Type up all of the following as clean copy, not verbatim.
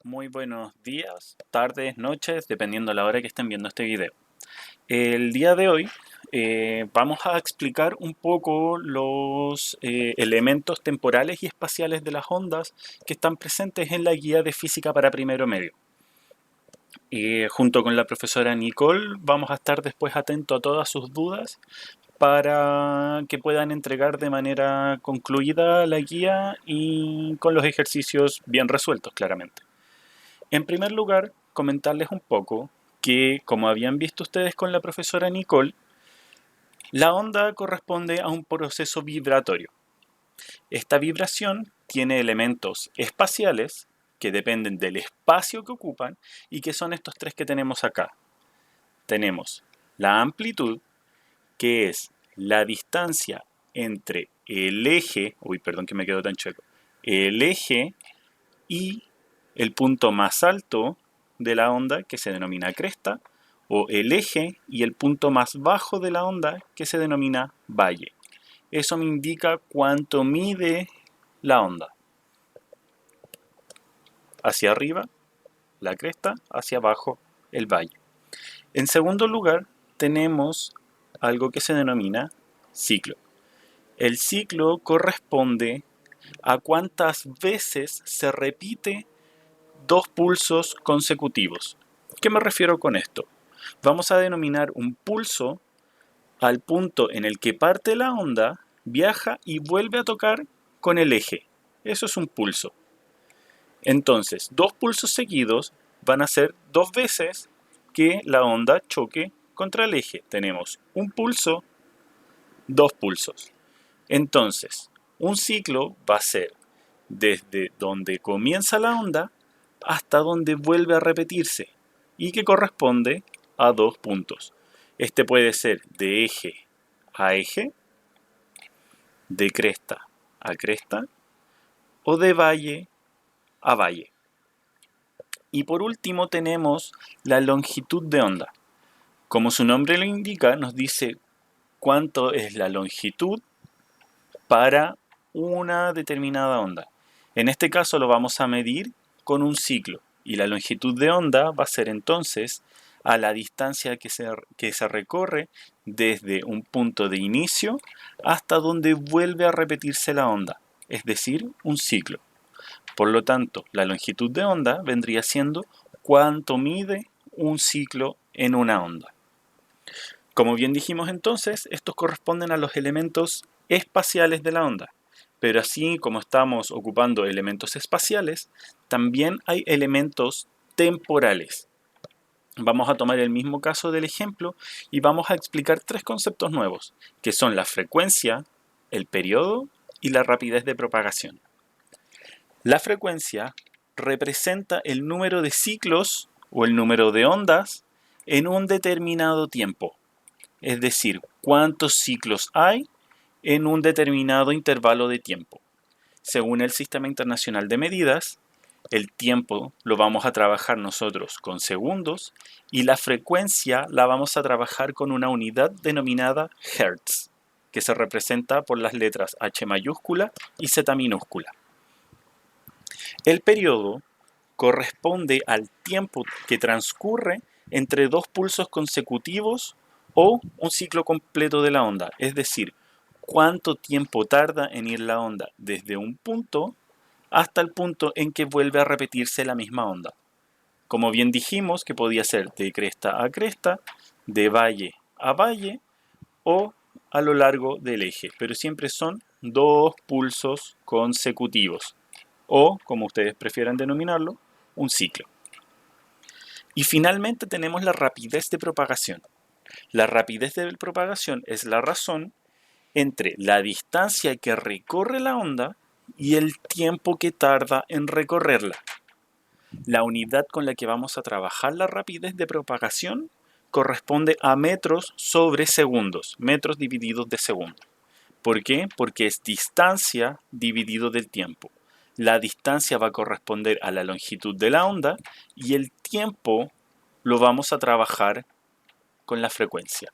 Muy buenos días, tardes, noches, dependiendo de la hora que estén viendo este video. El día de hoy vamos a explicar un poco los elementos temporales y espaciales de las ondas que están presentes en la guía de física para primero medio. Junto con la profesora Nicole vamos a estar después atentos a todas sus dudas para que puedan entregar de manera concluida la guía y con los ejercicios bien resueltos, claramente. En primer lugar, comentarles un poco que, como habían visto ustedes con la profesora Nicole, la onda corresponde a un proceso vibratorio. Esta vibración tiene elementos espaciales que dependen del espacio que ocupan y que son estos tres que tenemos acá. Tenemos la amplitud, que es la distancia entre el eje, perdón que me quedo tan chueco, el eje y el punto más alto de la onda, que se denomina cresta, o el eje y el punto más bajo de la onda, que se denomina valle. Eso me indica cuánto mide la onda. Hacia arriba, la cresta; hacia abajo, el valle. En segundo lugar, tenemos algo que se denomina ciclo. El ciclo corresponde a cuántas veces se repite dos pulsos consecutivos. ¿Qué me refiero con esto? Vamos a denominar un pulso al punto en el que parte la onda, viaja y vuelve a tocar con el eje. Eso es un pulso. Entonces, dos pulsos seguidos van a ser dos veces que la onda choque contra el eje. Tenemos un pulso, dos pulsos. Entonces, un ciclo va a ser desde donde comienza la onda hasta donde vuelve a repetirse y que corresponde a dos puntos. Este puede ser de eje a eje, de cresta a cresta o de valle a valle. Y por último tenemos la longitud de onda. Como su nombre lo indica, nos dice cuánto es la longitud para una determinada onda. En este caso lo vamos a medir con un ciclo y la longitud de onda va a ser entonces a la distancia que se recorre desde un punto de inicio hasta donde vuelve a repetirse la onda, es decir, un ciclo. Por lo tanto, la longitud de onda vendría siendo cuánto mide un ciclo en una onda. Como bien dijimos entonces, estos corresponden a los elementos espaciales de la onda. Pero así como estamos ocupando elementos espaciales, también hay elementos temporales. Vamos a tomar el mismo caso del ejemplo y vamos a explicar tres conceptos nuevos, que son la frecuencia, el periodo y la rapidez de propagación. La frecuencia representa el número de ciclos o el número de ondas en un determinado tiempo. Es decir, cuántos ciclos hay en un determinado intervalo de tiempo. Según el Sistema Internacional de Medidas, el tiempo lo vamos a trabajar nosotros con segundos y la frecuencia la vamos a trabajar con una unidad denominada Hertz, que se representa por las letras H mayúscula y Z minúscula. El periodo corresponde al tiempo que transcurre entre dos pulsos consecutivos o un ciclo completo de la onda, es decir, cuánto tiempo tarda en ir la onda desde un punto hasta el punto en que vuelve a repetirse la misma onda. Como bien dijimos, que podía ser de cresta a cresta, de valle a valle o a lo largo del eje, pero siempre son dos pulsos consecutivos o, como ustedes prefieran denominarlo, un ciclo. Y finalmente tenemos la rapidez de propagación. La rapidez de propagación es la razón entre la distancia que recorre la onda y el tiempo que tarda en recorrerla. La unidad con la que vamos a trabajar la rapidez de propagación corresponde a metros sobre segundos, metros divididos de segundo. ¿Por qué? Porque es distancia dividido del tiempo. La distancia va a corresponder a la longitud de la onda y el tiempo lo vamos a trabajar con la frecuencia.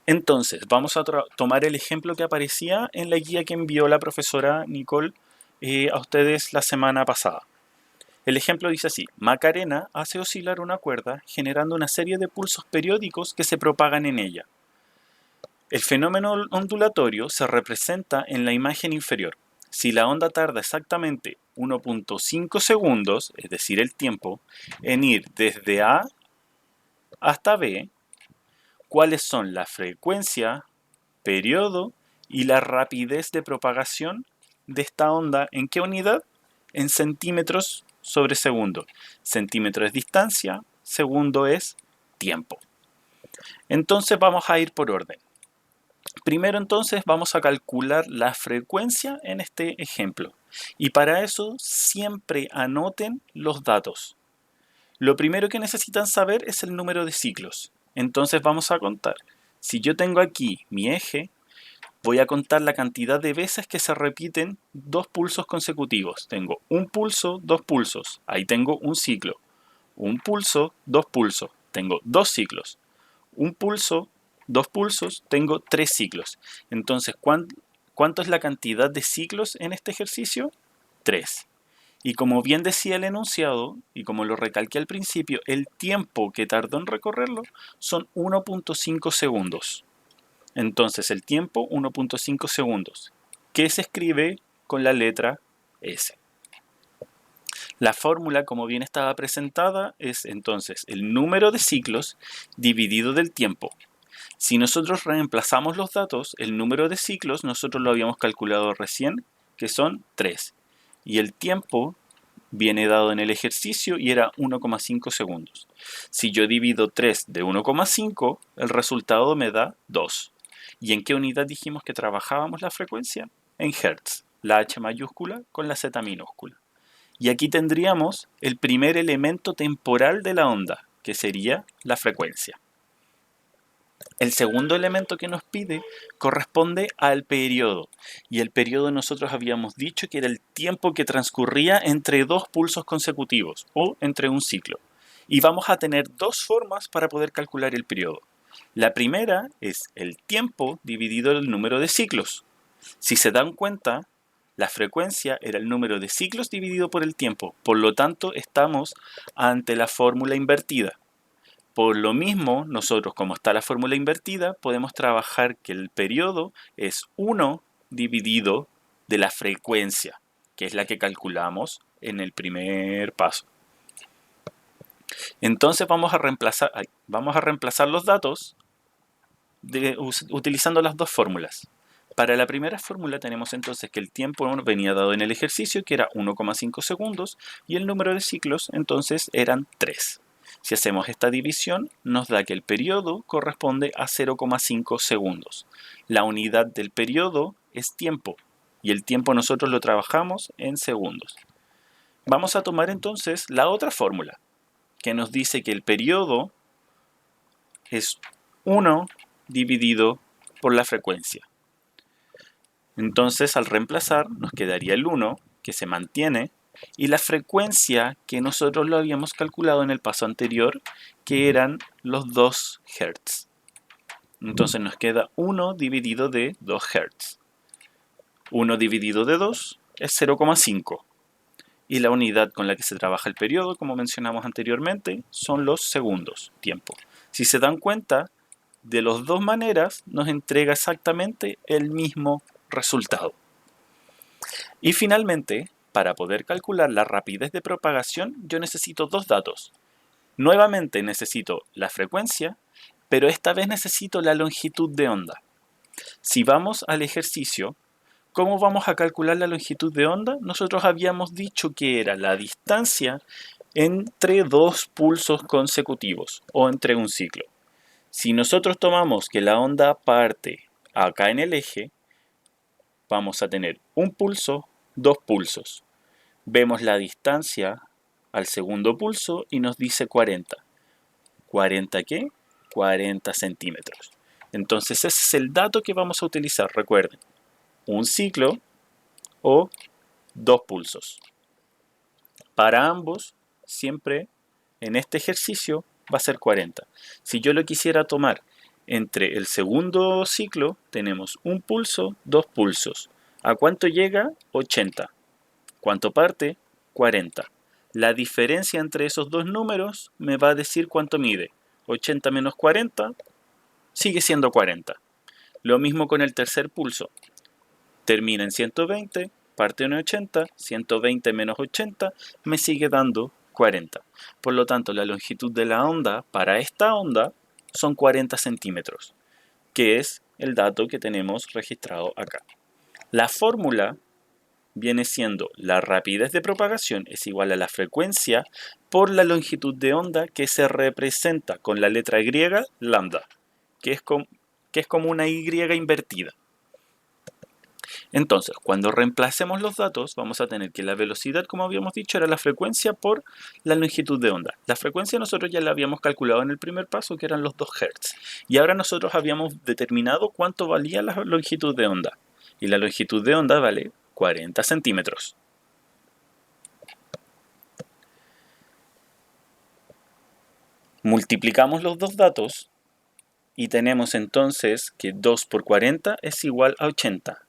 Entonces, vamos a tomar el ejemplo que aparecía en la guía que envió la profesora Nicole a ustedes la semana pasada. El ejemplo dice así: Macarena hace oscilar una cuerda generando una serie de pulsos periódicos que se propagan en ella. El fenómeno ondulatorio se representa en la imagen inferior. Si la onda tarda exactamente 1.5 segundos, es decir, el tiempo, en ir desde A hasta B, ¿cuáles son la frecuencia, periodo y la rapidez de propagación de esta onda? ¿En qué unidad? En centímetros sobre segundo. Centímetro es distancia, segundo es tiempo. Entonces vamos a ir por orden. Primero entonces vamos a calcular la frecuencia en este ejemplo. Y para eso siempre anoten los datos. Lo primero que necesitan saber es el número de ciclos. Entonces vamos a contar. Si yo tengo aquí mi eje, voy a contar la cantidad de veces que se repiten dos pulsos consecutivos. Tengo un pulso, dos pulsos. Ahí tengo un ciclo. Un pulso, dos pulsos. Tengo dos ciclos. Un pulso, dos pulsos, tengo tres ciclos. Entonces, ¿cuánto es la cantidad de ciclos en este ejercicio? 3. Y como bien decía el enunciado, y como lo recalqué al principio, el tiempo que tardó en recorrerlo son 1.5 segundos. Entonces, el tiempo, 1.5 segundos, que se escribe con la letra S. La fórmula, como bien estaba presentada, es entonces el número de ciclos dividido del tiempo. Si nosotros reemplazamos los datos, el número de ciclos nosotros lo habíamos calculado recién, que son 3. Y el tiempo viene dado en el ejercicio y era 1,5 segundos. Si yo divido 3 de 1,5, el resultado me da 2. ¿Y en qué unidad dijimos que trabajábamos la frecuencia? En Hertz, la H mayúscula con la Z minúscula. Y aquí tendríamos el primer elemento temporal de la onda, que sería la frecuencia. El segundo elemento que nos pide corresponde al periodo. Y el periodo nosotros habíamos dicho que era el tiempo que transcurría entre dos pulsos consecutivos o entre un ciclo. Y vamos a tener dos formas para poder calcular el periodo. La primera es el tiempo dividido el número de ciclos. Si se dan cuenta, la frecuencia era el número de ciclos dividido por el tiempo. Por lo tanto, estamos ante la fórmula invertida. Por lo mismo, nosotros, como está la fórmula invertida, podemos trabajar que el periodo es 1 dividido de la frecuencia, que es la que calculamos en el primer paso. Entonces vamos a reemplazar los datos utilizando las dos fórmulas. Para la primera fórmula tenemos entonces que el tiempo venía dado en el ejercicio, que era 1,5 segundos, y el número de ciclos entonces eran 3. Si hacemos esta división, nos da que el periodo corresponde a 0,5 segundos. La unidad del periodo es tiempo, y el tiempo nosotros lo trabajamos en segundos. Vamos a tomar entonces la otra fórmula, que nos dice que el periodo es 1 dividido por la frecuencia. Entonces, al reemplazar, nos quedaría el 1, que se mantiene, y la frecuencia que nosotros lo habíamos calculado en el paso anterior, que eran los 2 Hz. Entonces nos queda 1 dividido de 2 Hz. 1 dividido de 2 es 0,5. Y la unidad con la que se trabaja el periodo, como mencionamos anteriormente, son los segundos, tiempo. Si se dan cuenta, de las dos maneras nos entrega exactamente el mismo resultado. Y finalmente, para poder calcular la rapidez de propagación, yo necesito dos datos. Nuevamente necesito la frecuencia, pero esta vez necesito la longitud de onda. Si vamos al ejercicio, ¿cómo vamos a calcular la longitud de onda? Nosotros habíamos dicho que era la distancia entre dos pulsos consecutivos o entre un ciclo. Si nosotros tomamos que la onda parte acá en el eje, vamos a tener un pulso, dos pulsos. Vemos la distancia al segundo pulso y nos dice 40. ¿40 qué? 40 centímetros. Entonces ese es el dato que vamos a utilizar, recuerden. Un ciclo o dos pulsos. Para ambos, siempre en este ejercicio va a ser 40. Si yo lo quisiera tomar entre el segundo ciclo, tenemos un pulso, dos pulsos. ¿A cuánto llega? 80. ¿Cuánto parte? 40. La diferencia entre esos dos números me va a decir cuánto mide. 80 menos 40 sigue siendo 40. Lo mismo con el tercer pulso. Termina en 120, parte en 80, 120 menos 80 me sigue dando 40. Por lo tanto, la longitud de la onda para esta onda son 40 centímetros, que es el dato que tenemos registrado acá. La fórmula viene siendo la rapidez de propagación es igual a la frecuencia por la longitud de onda que se representa con la letra griega lambda, que es como una Y invertida. Entonces, cuando reemplacemos los datos, vamos a tener que la velocidad, como habíamos dicho, era la frecuencia por la longitud de onda. La frecuencia nosotros ya la habíamos calculado en el primer paso, que eran los 2 Hz. Y ahora nosotros habíamos determinado cuánto valía la longitud de onda. Y la longitud de onda vale 40 centímetros. Multiplicamos los dos datos y tenemos entonces que 2 por 40 es igual a 80.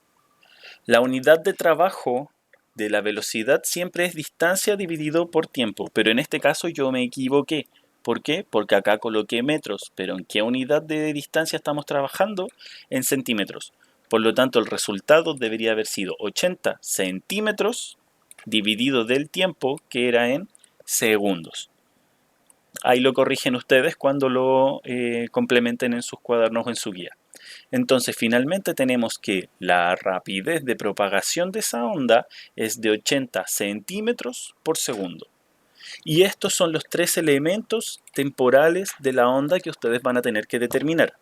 La unidad de trabajo de la velocidad siempre es distancia dividido por tiempo, pero en este caso yo me equivoqué. ¿Por qué? Porque acá coloqué metros, pero ¿en qué unidad de distancia estamos trabajando? En centímetros. Por lo tanto, el resultado debería haber sido 80 centímetros dividido del tiempo, que era en segundos. Ahí lo corrigen ustedes cuando lo complementen en sus cuadernos o en su guía. Entonces, finalmente tenemos que la rapidez de propagación de esa onda es de 80 centímetros por segundo. Y estos son los 3 elementos temporales de la onda que ustedes van a tener que determinar.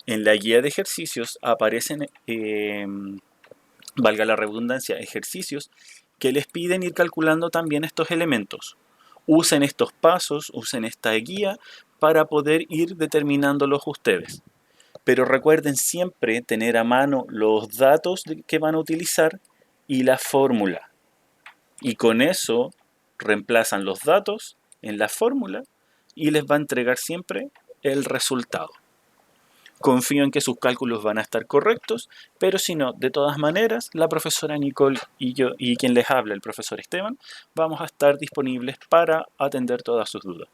En la guía de ejercicios aparecen, valga la redundancia, ejercicios que les piden ir calculando también estos elementos. Usen estos pasos, usen esta guía para poder ir determinándolos ustedes. Pero recuerden siempre tener a mano los datos que van a utilizar y la fórmula. Y con eso reemplazan los datos en la fórmula y les va a entregar siempre el resultado. Confío en que sus cálculos van a estar correctos, pero si no, de todas maneras, la profesora Nicole y yo, y quien les habla, el profesor Esteban, vamos a estar disponibles para atender todas sus dudas.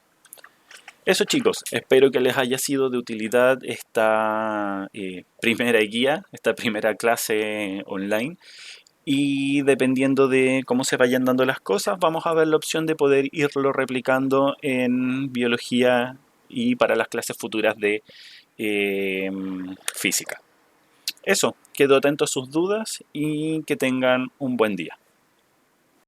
Eso, chicos, espero que les haya sido de utilidad esta primera guía, esta primera clase online. Y dependiendo de cómo se vayan dando las cosas, vamos a ver la opción de poder irlo replicando en biología y para las clases futuras de física. Eso, quedo atento a sus dudas y que tengan un buen día.